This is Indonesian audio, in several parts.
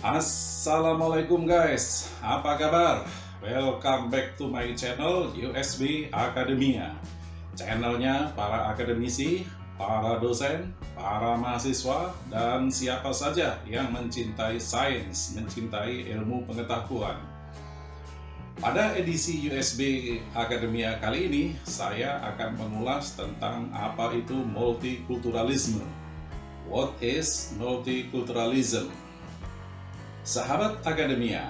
Assalamualaikum guys, apa kabar? Welcome back to my channel USB Academia. Channelnya para akademisi, para dosen, para mahasiswa, dan siapa saja yang mencintai sains, mencintai ilmu pengetahuan. Pada edisi USB Academia kali ini, saya akan mengulas tentang apa itu multikulturalisme. What is multiculturalism? Sahabat akademia,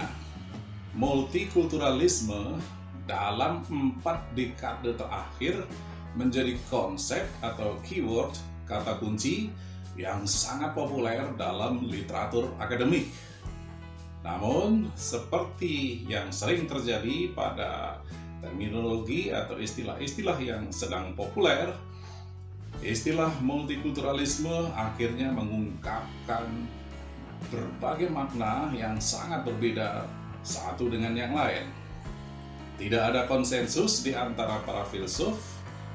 multikulturalisme dalam 4 dekade terakhir menjadi konsep atau keyword, kata kunci yang sangat populer dalam literatur akademik. Namun, seperti yang sering terjadi pada terminologi atau istilah-istilah yang sedang populer, istilah multikulturalisme akhirnya mengungkapkan berbagai makna yang sangat berbeda satu dengan yang lain. Tidak ada konsensus di antara para filsuf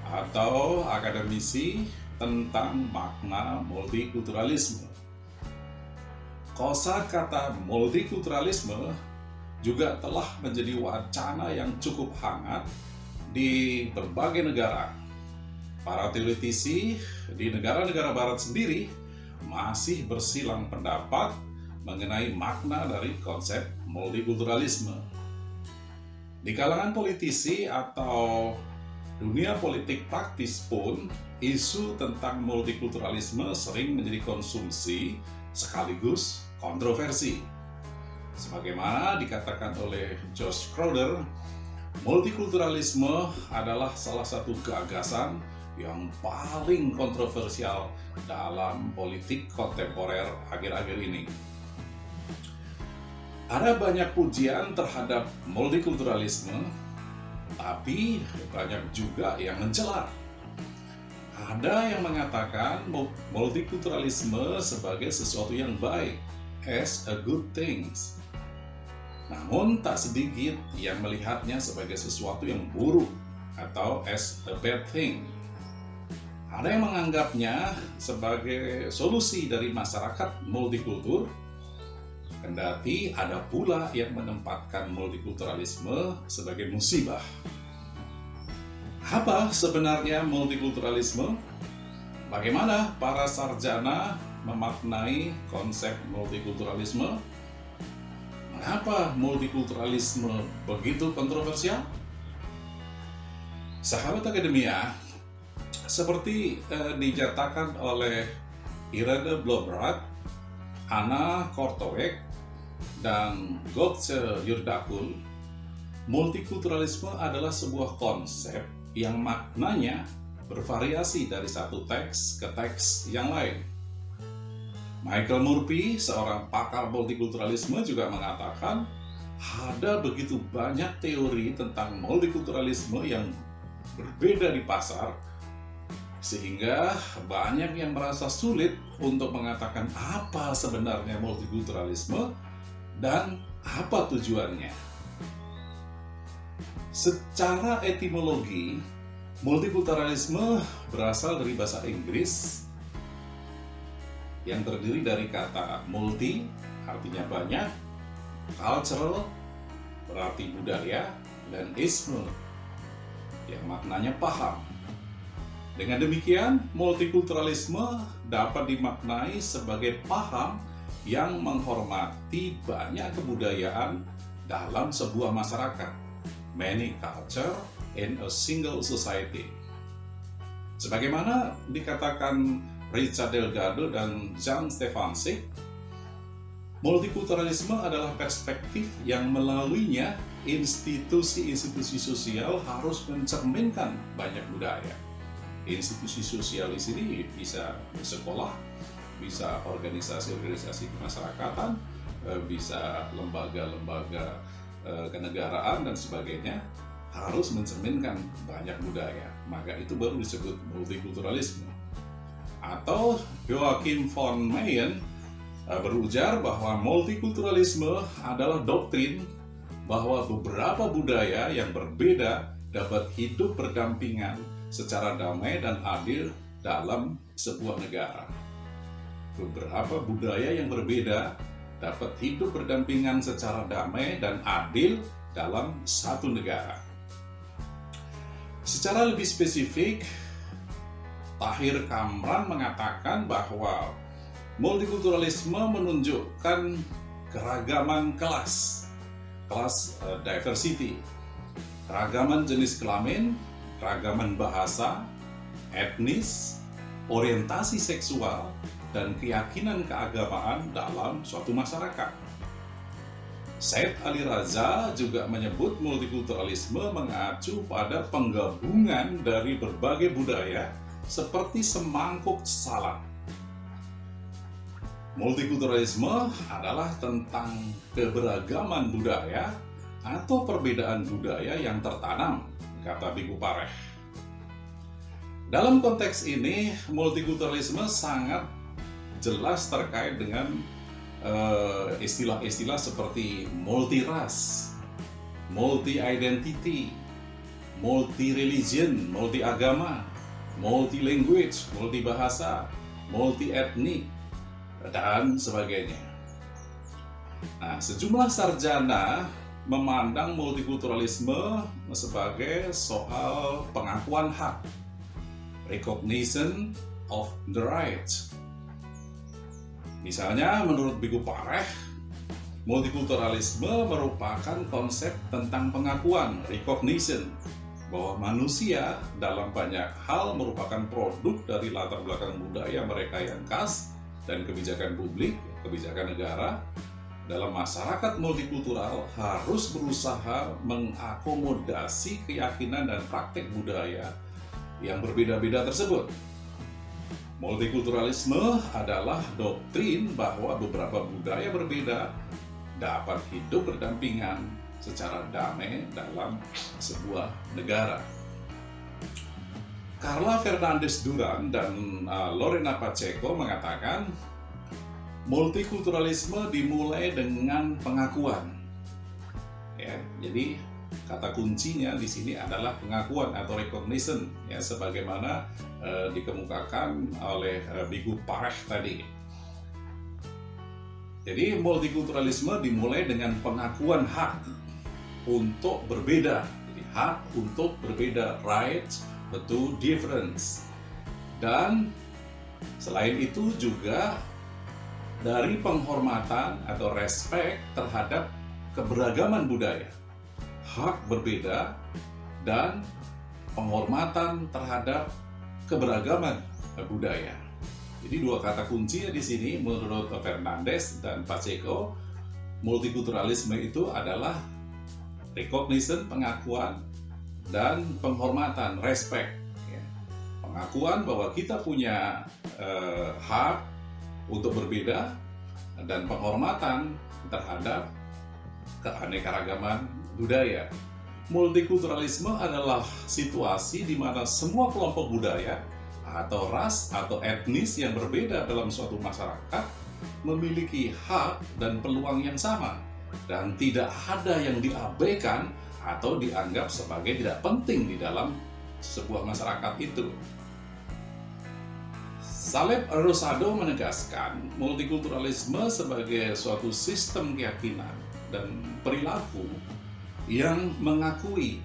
atau akademisi tentang makna multikulturalisme. Kosakata multikulturalisme juga telah menjadi wacana yang cukup hangat di berbagai negara. Para teoretisi di negara-negara barat sendiri masih bersilang pendapat mengenai makna dari konsep multikulturalisme. Di kalangan politisi atau dunia politik praktis pun, isu tentang multikulturalisme sering menjadi konsumsi sekaligus kontroversi. Sebagaimana dikatakan oleh Josh Crowder, multikulturalisme adalah salah satu gagasan yang paling kontroversial dalam politik kontemporer akhir-akhir ini. Ada banyak pujian terhadap multikulturalisme, tapi banyak juga yang mencela. Ada yang mengatakan multikulturalisme sebagai sesuatu yang baik, as a good thing. Namun tak sedikit yang melihatnya sebagai sesuatu yang buruk atau as a bad thing. Ada yang menganggapnya sebagai solusi dari masyarakat multikultur, kendati ada pula yang menempatkan multikulturalisme sebagai musibah. Apa sebenarnya multikulturalisme? Bagaimana para sarjana memaknai konsep multikulturalisme? Mengapa multikulturalisme begitu kontroversial? Sahabat akademia, seperti dinyatakan oleh Irene Blobrad, Anna Korteweg, dan Götze Yurdakul, multikulturalisme adalah sebuah konsep yang maknanya bervariasi dari satu teks ke teks yang lain. Michael Murphy, seorang pakar multikulturalisme, juga mengatakan ada begitu banyak teori tentang multikulturalisme yang berbeda di pasar, sehingga banyak yang merasa sulit untuk mengatakan apa sebenarnya multikulturalisme dan apa tujuannya. Secara etimologi, multikulturalisme berasal dari bahasa Inggris yang terdiri dari kata multi, artinya banyak, cultural, berarti budaya, dan isme, yang maknanya paham. Dengan demikian, multikulturalisme dapat dimaknai sebagai paham yang menghormati banyak kebudayaan dalam sebuah masyarakat, many culture in a single society. Sebagaimana dikatakan Richard Delgado dan Jan Stefancic, multikulturalisme adalah perspektif yang melaluinya institusi-institusi sosial harus mencerminkan banyak budaya. Institusi sosial di sini bisa sekolah, bisa organisasi-organisasi kemasyarakatan, bisa lembaga-lembaga kenegaraan dan sebagainya, harus mencerminkan banyak budaya. Maka itu baru disebut multikulturalisme. Atau Joachim von Meyen berujar bahwa multikulturalisme adalah doktrin bahwa beberapa budaya yang berbeda dapat hidup berdampingan secara damai dan adil dalam sebuah negara. Beberapa budaya yang berbeda dapat hidup berdampingan secara damai dan adil dalam satu negara. Secara lebih spesifik, Tahir Kamran mengatakan bahwa multikulturalisme menunjukkan keragaman kelas diversity, keragaman jenis kelamin, keragaman bahasa, etnis, orientasi seksual, dan keyakinan keagamaan dalam suatu masyarakat. Said Ali Raza juga menyebut multikulturalisme mengacu pada penggabungan dari berbagai budaya seperti semangkuk salad. Multikulturalisme adalah tentang keberagaman budaya atau perbedaan budaya yang tertanam, kata Biku Pareh. Dalam konteks ini, multikulturalisme sangat jelas terkait dengan istilah-istilah seperti multiras, multi-identity, multi-religion, multi-agama, multi-language, multi-bahasa, multi-etnik, dan sebagainya. Nah, sejumlah sarjana memandang multikulturalisme sebagai soal pengakuan hak, recognition of the rights. Misalnya, menurut Biku Pareh, multikulturalisme merupakan konsep tentang pengakuan, recognition, bahwa manusia dalam banyak hal merupakan produk dari latar belakang budaya mereka yang khas dan kebijakan publik, kebijakan negara. Dalam masyarakat multikultural harus berusaha mengakomodasi keyakinan dan praktek budaya yang berbeda-beda tersebut. Multikulturalisme adalah doktrin bahwa beberapa budaya berbeda dapat hidup berdampingan secara damai dalam sebuah negara. Carla Fernandez Duran dan Lorena Pacheco mengatakan multikulturalisme dimulai dengan pengakuan. Ya, jadi kata kuncinya di sini adalah pengakuan atau recognition, ya, sebagaimana dikemukakan oleh Biku Pareh tadi. Jadi multikulturalisme dimulai dengan pengakuan hak untuk berbeda, jadi hak untuk berbeda, right to difference, dan selain itu juga dari penghormatan atau respect terhadap keberagaman budaya, hak berbeda, dan penghormatan terhadap keberagaman budaya. Jadi dua kata kuncinya di sini menurut Fernandez dan Pacheco, multikulturalisme itu adalah recognition, pengakuan, dan penghormatan, respect. Pengakuan bahwa kita punya hak untuk berbeda dan penghormatan terhadap keanekaragaman budaya. Multikulturalisme adalah situasi di mana semua kelompok budaya atau ras atau etnis yang berbeda dalam suatu masyarakat memiliki hak dan peluang yang sama dan tidak ada yang diabaikan atau dianggap sebagai tidak penting di dalam sebuah masyarakat itu. Saleb Rosado menegaskan multikulturalisme sebagai suatu sistem keyakinan dan perilaku yang mengakui,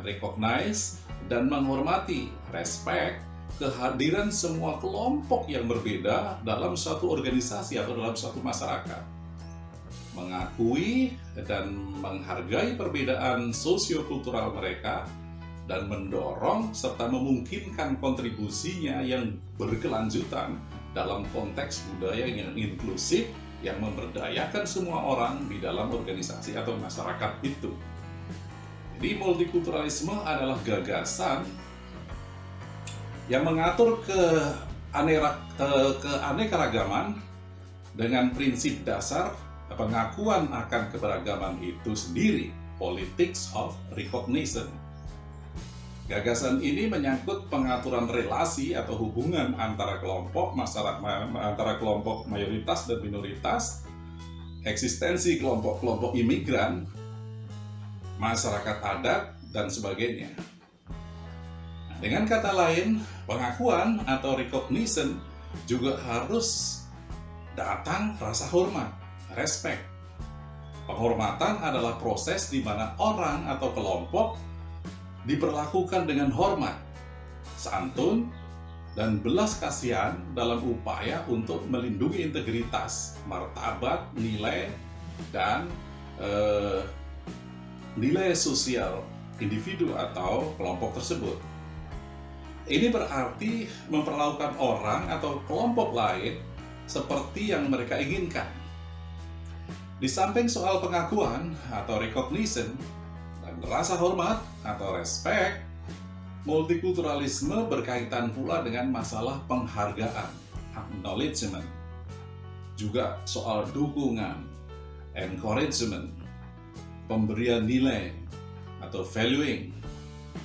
recognize, dan menghormati, respect, kehadiran semua kelompok yang berbeda dalam suatu organisasi atau dalam suatu masyarakat. Mengakui dan menghargai perbedaan sosiokultural mereka dan mendorong serta memungkinkan kontribusinya yang berkelanjutan dalam konteks budaya yang inklusif yang memberdayakan semua orang di dalam organisasi atau masyarakat itu. Jadi multikulturalisme adalah gagasan yang mengatur keanekaragaman dengan prinsip dasar pengakuan akan keberagaman itu sendiri, politics of recognition. Gagasan ini menyangkut pengaturan relasi atau hubungan antara kelompok masyarakat, antara kelompok mayoritas dan minoritas, eksistensi kelompok-kelompok imigran, masyarakat adat, dan sebagainya. Nah, dengan kata lain, pengakuan atau recognition juga harus datang rasa hormat respect. Penghormatan adalah proses di mana orang atau kelompok diperlakukan dengan hormat, santun, dan belas kasihan dalam upaya untuk melindungi integritas, martabat, nilai, dan nilai sosial individu atau kelompok tersebut. Ini berarti memperlakukan orang atau kelompok lain seperti yang mereka inginkan. Di samping soal pengakuan atau recognition dan rasa hormat atau respect, multikulturalisme berkaitan pula dengan masalah penghargaan, acknowledgement, juga soal dukungan, encouragement, pemberian nilai atau valuing,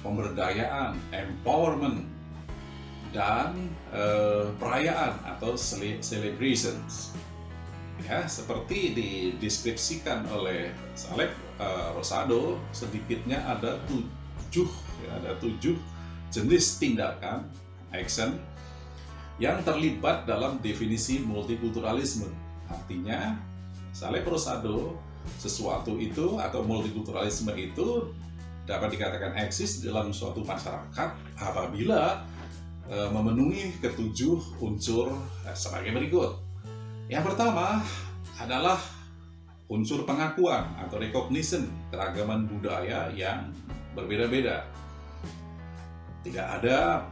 pemberdayaan, empowerment, dan perayaan atau celebrations. Ya, seperti dideskripsikan oleh Saleh Rosado, sedikitnya ada tujuh jenis tindakan action yang terlibat dalam definisi multikulturalisme. Artinya, Saleh Rosado, sesuatu itu atau multikulturalisme itu dapat dikatakan eksis dalam suatu masyarakat apabila memenuhi ketujuh unsur sebagai berikut. Yang pertama adalah unsur pengakuan atau recognition keragaman budaya yang berbeda-beda. Tidak ada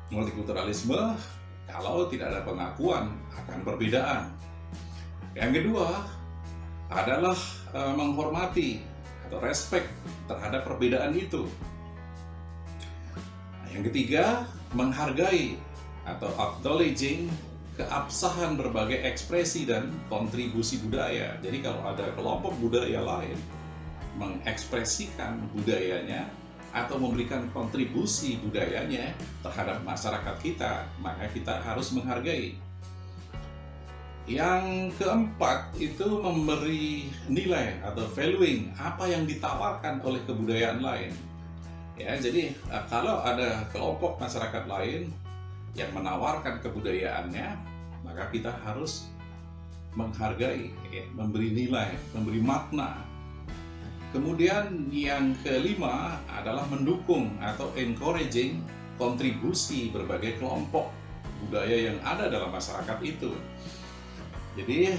multikulturalisme kalau tidak ada pengakuan akan perbedaan. Yang kedua adalah menghormati atau respect terhadap perbedaan itu. Yang ketiga, menghargai atau acknowledging keabsahan berbagai ekspresi dan kontribusi budaya. Jadi kalau ada kelompok budaya lain mengekspresikan budayanya atau memberikan kontribusi budayanya terhadap masyarakat kita, maka kita harus menghargai. Yang keempat itu memberi nilai atau valuing apa yang ditawarkan oleh kebudayaan lain. Ya, jadi kalau ada kelompok masyarakat lain yang menawarkan kebudayaannya, maka kita harus menghargai, ya, memberi nilai, memberi makna. Kemudian yang kelima adalah mendukung atau encouraging kontribusi berbagai kelompok budaya yang ada dalam masyarakat itu. Jadi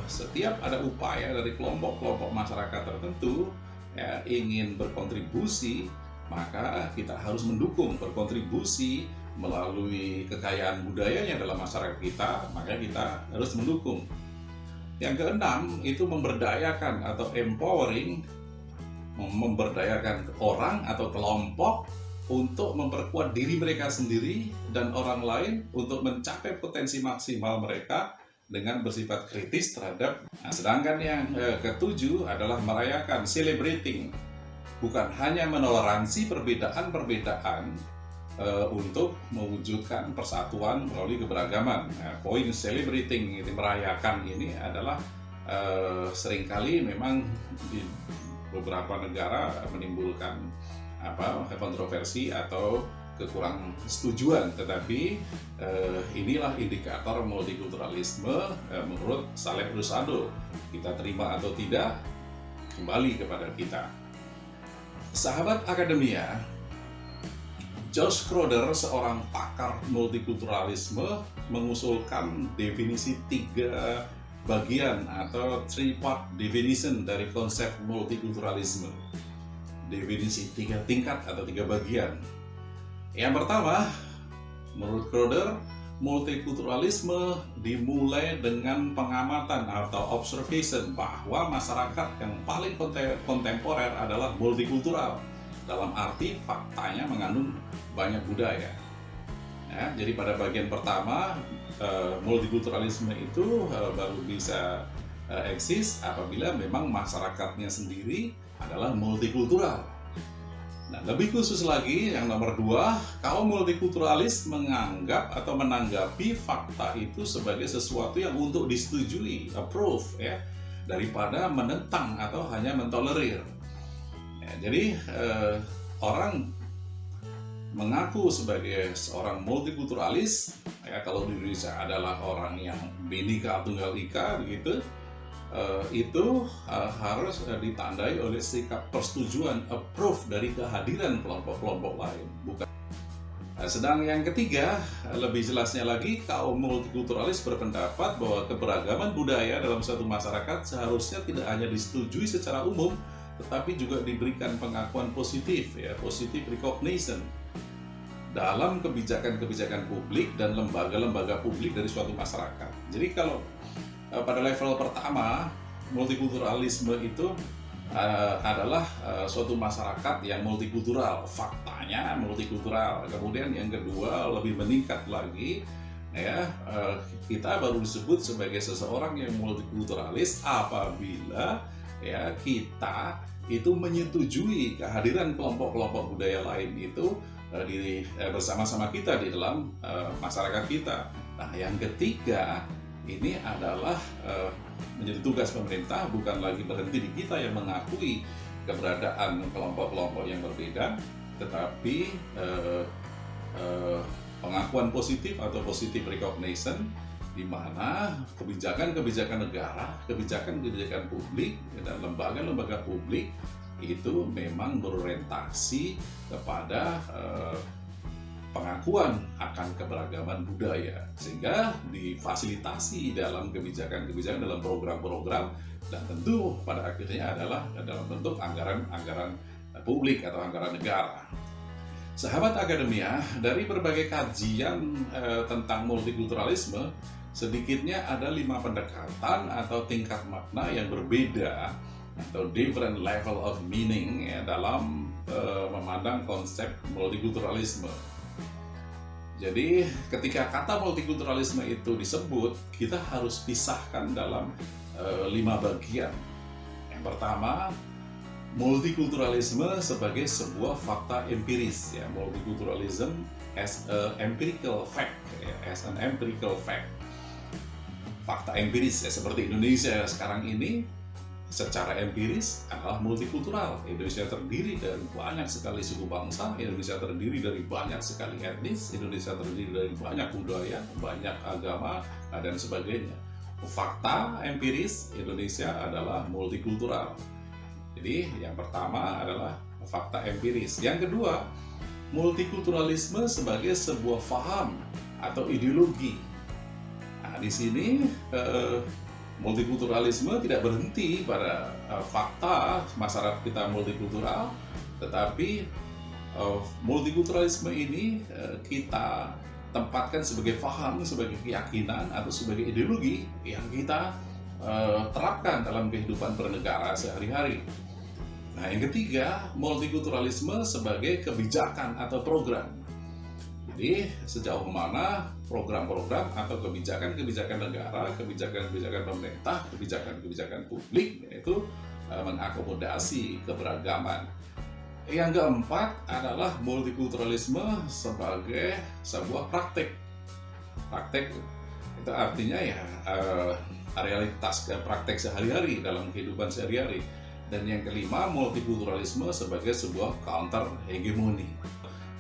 setiap ada upaya dari kelompok-kelompok masyarakat tertentu ya, ingin berkontribusi, maka kita harus mendukung, berkontribusi melalui kekayaan budayanya dalam masyarakat kita, maka kita harus mendukung. Yang keenam itu memberdayakan atau empowering, memberdayakan orang atau kelompok untuk memperkuat diri mereka sendiri dan orang lain untuk mencapai potensi maksimal mereka dengan bersifat kritis terhadap. Nah, sedangkan yang ketujuh adalah merayakan, celebrating, bukan hanya menoleransi perbedaan-perbedaan untuk mewujudkan persatuan melalui keberagaman. Nah, poin celebrating, ini merayakan ini adalah seringkali memang di beberapa negara menimbulkan kontroversi atau kekurang setujuan, tetapi inilah indikator multikulturalisme menurut Saleh Rosado. Kita terima atau tidak kembali kepada kita. Sahabat akademia, Josh Schroeder, seorang pakar multikulturalisme, mengusulkan definisi 3 bagian atau 3-part definition dari konsep multikulturalisme. Definisi 3 tingkat atau 3 bagian. Yang pertama, menurut Schroeder, multikulturalisme dimulai dengan pengamatan atau observation bahwa masyarakat yang paling kontemporer adalah multikultural. Dalam arti faktanya mengandung banyak budaya. Ya, jadi pada bagian pertama, multikulturalisme itu baru bisa eksis apabila memang masyarakatnya sendiri adalah multikultural. Nah, lebih khusus lagi, yang nomor 2, kaum multikulturalis menganggap atau menanggapi fakta itu sebagai sesuatu yang untuk disetujui, approve, ya, daripada menentang atau hanya mentolerir. Jadi orang mengaku sebagai seorang multikulturalis, ya, kalau di Indonesia adalah orang yang Bhinneka Tunggal Ika begitu, itu harus ditandai oleh sikap persetujuan, approve dari kehadiran kelompok-kelompok lain. Sedang yang ketiga, lebih jelasnya lagi, kaum multikulturalis berpendapat bahwa keberagaman budaya dalam suatu masyarakat seharusnya tidak hanya disetujui secara umum, tetapi juga diberikan pengakuan positif, ya, positive recognition dalam kebijakan-kebijakan publik dan lembaga-lembaga publik dari suatu masyarakat. Jadi kalau pada level pertama, multikulturalisme itu adalah suatu masyarakat yang multikultural, faktanya multikultural. Kemudian yang kedua, lebih meningkat lagi, ya, kita baru disebut sebagai seseorang yang multikulturalis apabila, ya, kita itu menyetujui kehadiran kelompok-kelompok budaya lain itu bersama-sama kita di dalam masyarakat kita. Nah, yang ketiga ini adalah menjadi tugas pemerintah, bukan lagi berhenti di kita yang mengakui keberadaan kelompok-kelompok yang berbeda, tetapi pengakuan positif atau positive recognition, di mana kebijakan-kebijakan negara, kebijakan-kebijakan publik dan lembaga-lembaga publik itu memang berorientasi kepada pengakuan akan keberagaman budaya, sehingga difasilitasi dalam kebijakan-kebijakan, dalam program-program, dan tentu pada akhirnya adalah dalam bentuk anggaran publik atau anggaran negara. Sahabat akademia, dari berbagai kajian tentang multikulturalisme, sedikitnya ada 5 pendekatan atau tingkat makna yang berbeda atau different level of meaning, ya, dalam memandang konsep multikulturalisme. Jadi ketika kata multikulturalisme itu disebut, kita harus pisahkan dalam 5 bagian. Yang pertama, multikulturalisme sebagai sebuah fakta empiris, ya, multiculturalism as an empirical fact, ya, as an empirical fact. Fakta empiris, ya, seperti Indonesia sekarang ini secara empiris adalah multikultural. Indonesia terdiri dari banyak sekali suku bangsa, Indonesia terdiri dari banyak sekali etnis, Indonesia terdiri dari banyak budaya, banyak agama, dan sebagainya. Fakta empiris, Indonesia adalah multikultural. Jadi yang pertama adalah fakta empiris. Yang kedua, multikulturalisme sebagai sebuah faham atau ideologi. Nah, di sini multikulturalisme tidak berhenti pada fakta masyarakat kita multikultural, tetapi multikulturalisme ini kita tempatkan sebagai faham, sebagai keyakinan, atau sebagai ideologi yang kita terapkan dalam kehidupan bernegara sehari-hari. Nah, yang ketiga, multikulturalisme sebagai kebijakan atau program. Jadi sejauh mana program-program atau kebijakan-kebijakan negara, kebijakan-kebijakan pemerintah, kebijakan-kebijakan publik itu mengakomodasi keberagaman. Yang keempat adalah multikulturalisme sebagai sebuah praktek. Praktek itu artinya ya realitas praktek sehari-hari dalam kehidupan sehari-hari. Dan yang kelima, multikulturalisme sebagai sebuah counter hegemoni.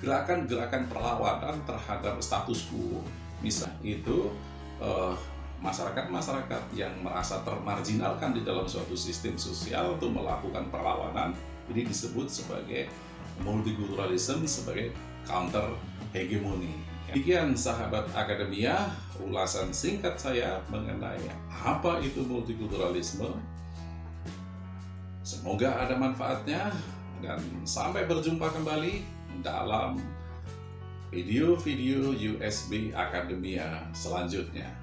Gerakan-gerakan perlawanan terhadap status quo, misalnya itu masyarakat-masyarakat yang merasa termarginalkan di dalam suatu sistem sosial untuk melakukan perlawanan, ini disebut sebagai multikulturalisme sebagai counter hegemoni. Demikian sahabat akademia, ulasan singkat saya mengenai apa itu multikulturalisme. Semoga ada manfaatnya, dan sampai berjumpa kembali dalam video-video USB Akademia selanjutnya.